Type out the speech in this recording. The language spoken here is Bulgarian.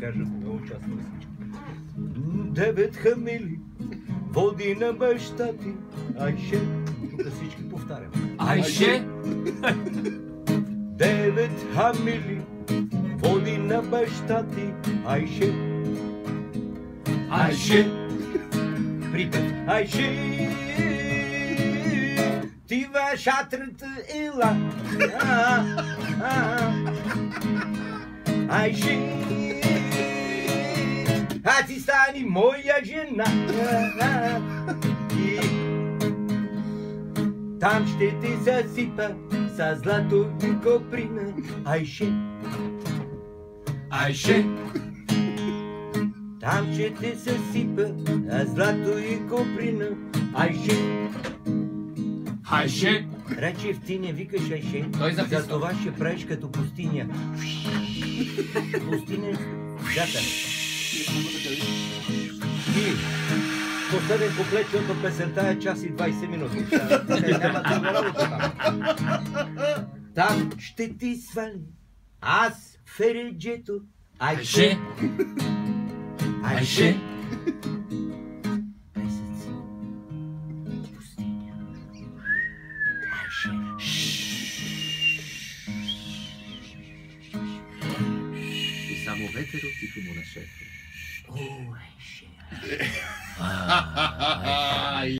кажа, много участвам всички. 9 хамили води на баща ти, Айше. Тук всички повтарям. Айше! 9 хамили води на баща ти, Айше. Айше! Припев. Айше, ти шатрата ела. Айше, ти стани моя жена. И там ще ти засипа с злато и коприна. Айше, Айше! там ще те съсипа с злато и коприна. Айше. Айше! Речев, ти не викаш Айше. Той записва. За това ще правиш като пустиня. Пустиня свята. И последен куплет, защото песента е час и 20 минути. Няма друга работа там. Там ще ти свали аз фереджето. Айше! Айше! Песеци. Пустиня. Айше. И само ветеро тихо му нашепва. О, Айше. Ай.